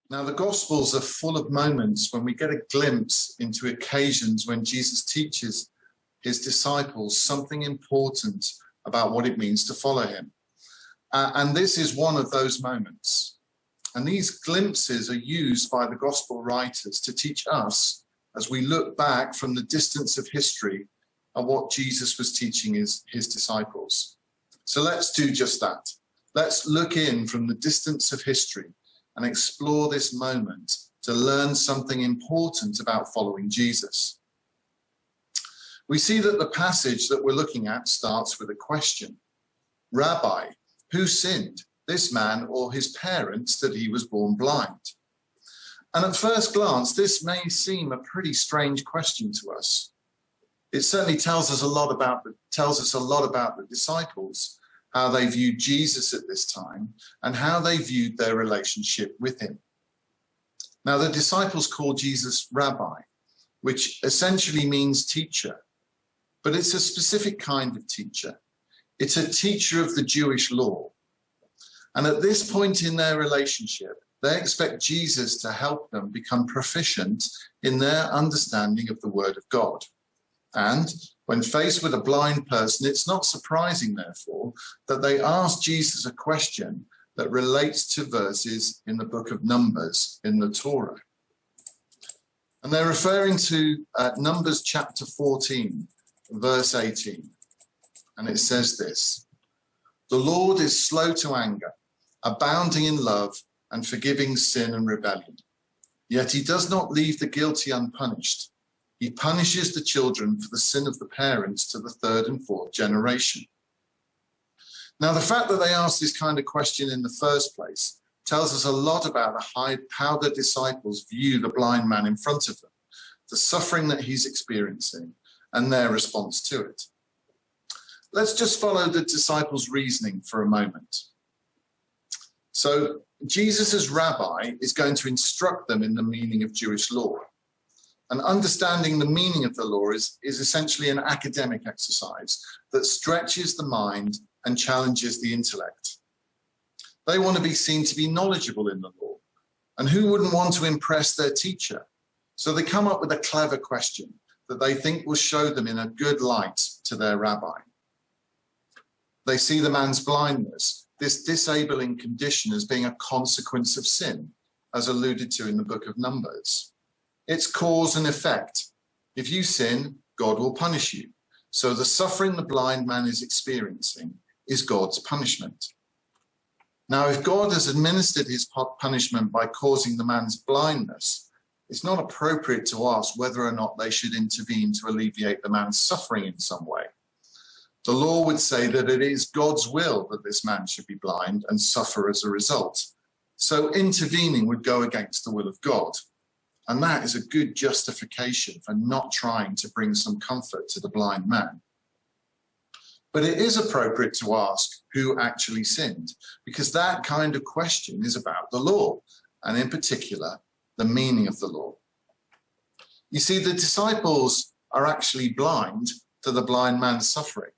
Now, the Gospels are full of moments when we get a glimpse into occasions when Jesus teaches his disciples something important about what it means to follow him. And this is one of those moments. And these glimpses are used by the Gospel writers to teach us, as we look back from the distance of history, at what Jesus was teaching his disciples. So let's do just that. Let's look in from the distance of history and explore this moment to learn something important about following Jesus. We see that the passage that we're looking at starts with a question. Rabbi, who sinned, this man or his parents, that he was born blind? And at first glance, this may seem a pretty strange question to us. It certainly tells us a lot about the disciples, how they viewed Jesus at this time, and how they viewed their relationship with him. Now, the disciples call Jesus Rabbi, which essentially means teacher, but it's a specific kind of teacher. It's a teacher of the Jewish law. And at this point in their relationship, they expect Jesus to help them become proficient in their understanding of the Word of God. And when faced with a blind person, it's not surprising, therefore, that they ask Jesus a question that relates to verses in the book of Numbers in the Torah. And they're referring to Numbers chapter 14, verse 18. And it says this: "The Lord is slow to anger, abounding in love, and forgiving sin and rebellion. Yet he does not leave the guilty unpunished. He punishes the children for the sin of the parents to the third and fourth generation." Now, the fact that they asked this kind of question in the first place tells us a lot about how the disciples view the blind man in front of them, the suffering that he's experiencing, and their response to it. Let's just follow the disciples' reasoning for a moment. So, Jesus as rabbi is going to instruct them in the meaning of Jewish law. And understanding the meaning of the law is essentially an academic exercise that stretches the mind and challenges the intellect. They want to be seen to be knowledgeable in the law. And who wouldn't want to impress their teacher? So they come up with a clever question that they think will show them in a good light to their rabbi. They see the man's blindness, this disabling condition, as being a consequence of sin, as alluded to in the book of Numbers. It's cause and effect. If you sin, God will punish you. So the suffering the blind man is experiencing is God's punishment. Now, if God has administered his punishment by causing the man's blindness, it's not appropriate to ask whether or not they should intervene to alleviate the man's suffering in some way. The law would say that it is God's will that this man should be blind and suffer as a result. So intervening would go against the will of God. And that is a good justification for not trying to bring some comfort to the blind man. But it is appropriate to ask who actually sinned, because that kind of question is about the law, and in particular, the meaning of the law. You see, the disciples are actually blind to the blind man's suffering.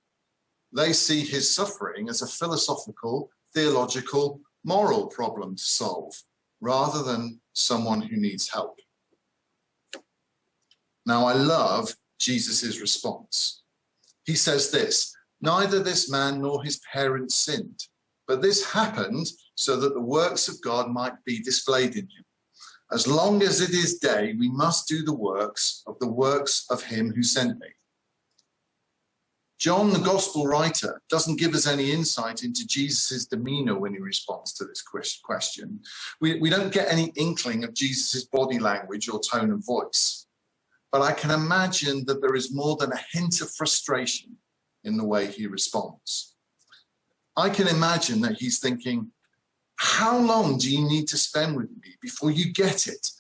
They see his suffering as a philosophical, theological, moral problem to solve, rather than someone who needs help. Now, I love Jesus' response. He says this: "Neither this man nor his parents sinned, but this happened so that the works of God might be displayed in him. As long as it is day, we must do the works of him who sent me." John, the gospel writer, doesn't give us any insight into Jesus' demeanor when he responds to this question. We don't get any inkling of Jesus' body language or tone of voice. But I can imagine that there is more than a hint of frustration in the way he responds. I can imagine that he's thinking, how long do you need to spend with me before you get it?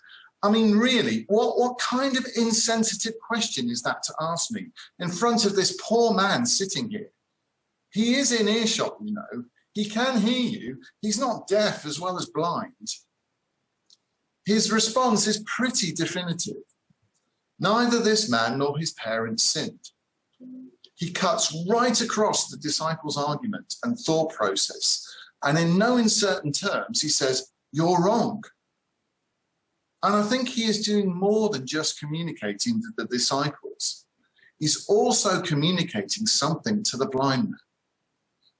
I mean, really, what kind of insensitive question is that to ask me in front of this poor man sitting here? He is in earshot, you know. He can hear you. He's not deaf as well as blind. His response is pretty definitive. Neither this man nor his parents sinned. He cuts right across the disciples' argument and thought process, and in no uncertain terms, he says, "You're wrong. And I think he is doing more than just communicating to the disciples. He's also communicating something to the blind man.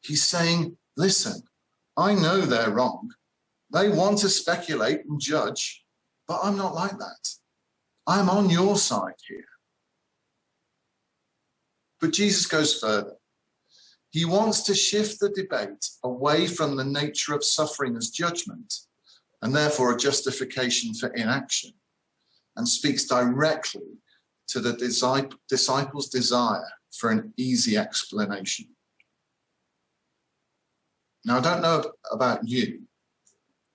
He's saying, listen, I know they're wrong. They want to speculate and judge, but I'm not like that. I'm on your side here. But Jesus goes further. He wants to shift the debate away from the nature of suffering as judgment, and therefore a justification for inaction, and speaks directly to the disciples' desire for an easy explanation. Now, I don't know about you,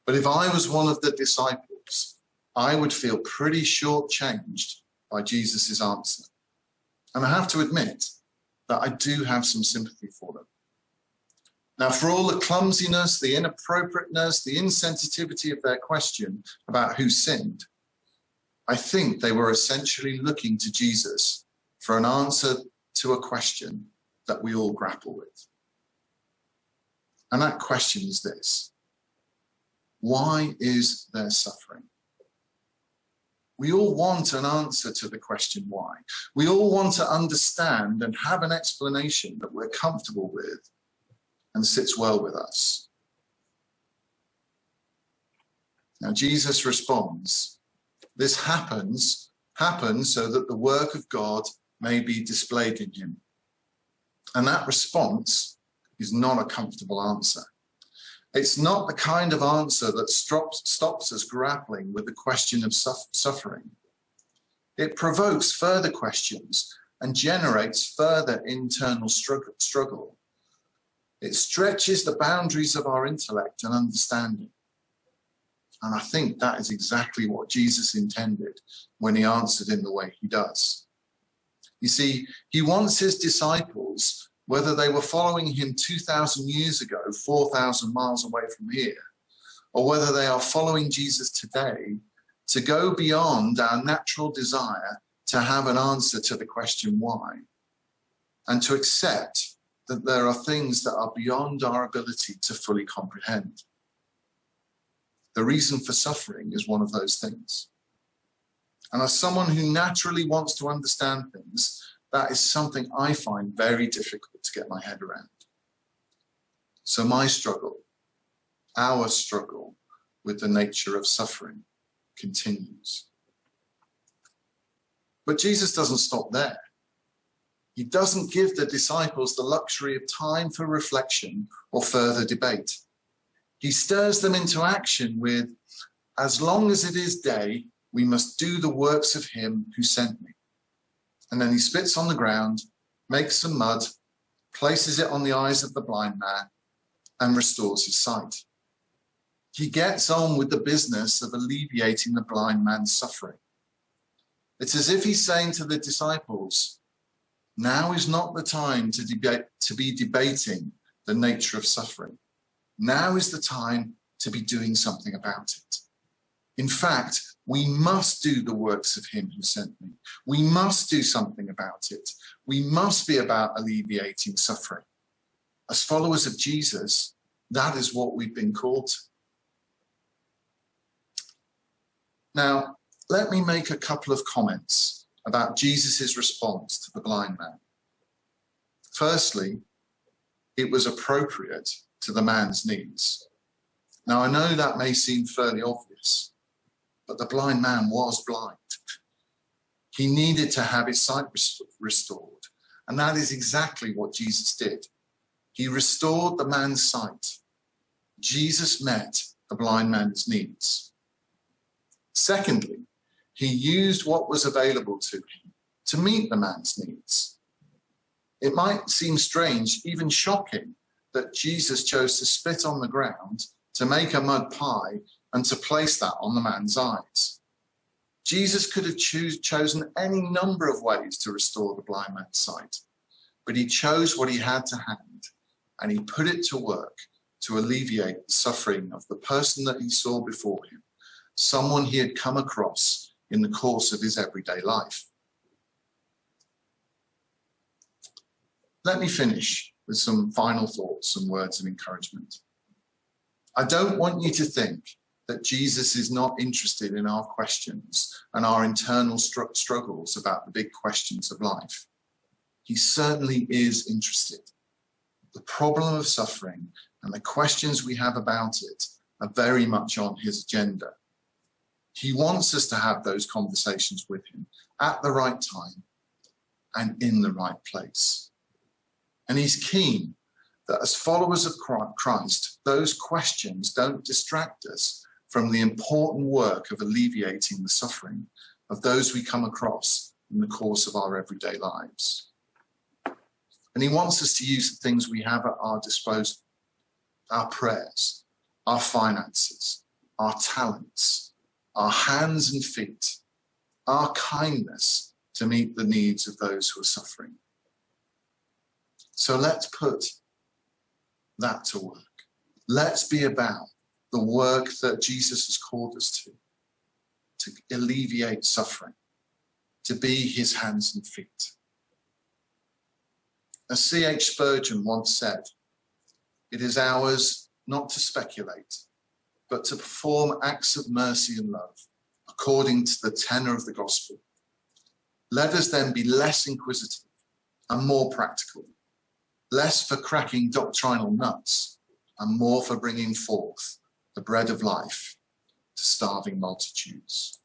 but if I was one of the disciples, I would feel pretty shortchanged by Jesus' answer. And I have to admit that I do have some sympathy for them. Now, for all the clumsiness, the inappropriateness, the insensitivity of their question about who sinned, I think they were essentially looking to Jesus for an answer to a question that we all grapple with. And that question is this: why is there suffering? We all want an answer to the question why. We all want to understand and have an explanation that we're comfortable with and sits well with us. Now, Jesus responds, this happens so that the work of God may be displayed in him. And that response is not a comfortable answer. It's not the kind of answer that stops us grappling with the question of suffering. It provokes further questions and generates further internal struggle. It stretches the boundaries of our intellect and understanding. And I think that is exactly what Jesus intended when he answered in the way he does. You see, he wants his disciples, whether they were following him 2,000 years ago, 4,000 miles away from here, or whether they are following Jesus today, to go beyond our natural desire to have an answer to the question why, and to accept that there are things that are beyond our ability to fully comprehend. The reason for suffering is one of those things. And as someone who naturally wants to understand things, that is something I find very difficult to get my head around. So my struggle, our struggle with the nature of suffering continues. But Jesus doesn't stop there. He doesn't give the disciples the luxury of time for reflection or further debate. He stirs them into action with, as long as it is day, we must do the works of him who sent me. And then he spits on the ground, makes some mud, places it on the eyes of the blind man, and restores his sight. He gets on with the business of alleviating the blind man's suffering. It's as if he's saying to the disciples, now is not the time to be debating the nature of suffering. Now is the time to be doing something about it. In fact, we must do the works of him who sent me. We must do something about it. We must be about alleviating suffering. As followers of Jesus, that is what we've been called to. Now, let me make a couple of comments about Jesus' response to the blind man. Firstly, it was appropriate to the man's needs. Now, I know that may seem fairly obvious, but the blind man was blind. He needed to have his sight restored, and that is exactly what Jesus did. He restored the man's sight. Jesus met the blind man's needs. Secondly, he used what was available to him to meet the man's needs. It might seem strange, even shocking, that Jesus chose to spit on the ground, to make a mud pie, and to place that on the man's eyes. Jesus could have chosen any number of ways to restore the blind man's sight, but he chose what he had to hand, and he put it to work to alleviate the suffering of the person that he saw before him, someone he had come across in the course of his everyday life. Let me finish with some final thoughts and words of encouragement. I don't want you to think that Jesus is not interested in our questions and our internal struggles about the big questions of life. He certainly is interested. The problem of suffering and the questions we have about it are very much on his agenda. He wants us to have those conversations with him at the right time and in the right place. And he's keen that as followers of Christ, those questions don't distract us from the important work of alleviating the suffering of those we come across in the course of our everyday lives. And he wants us to use the things we have at our disposal, our prayers, our finances, our talents, our hands and feet, our kindness to meet the needs of those who are suffering. So let's put that to work. Let's be about the work that Jesus has called us to alleviate suffering, to be his hands and feet. As C.H. Spurgeon once said, it is ours not to speculate, but to perform acts of mercy and love according to the tenor of the gospel. Let us then be less inquisitive and more practical, less for cracking doctrinal nuts and more for bringing forth the bread of life to starving multitudes.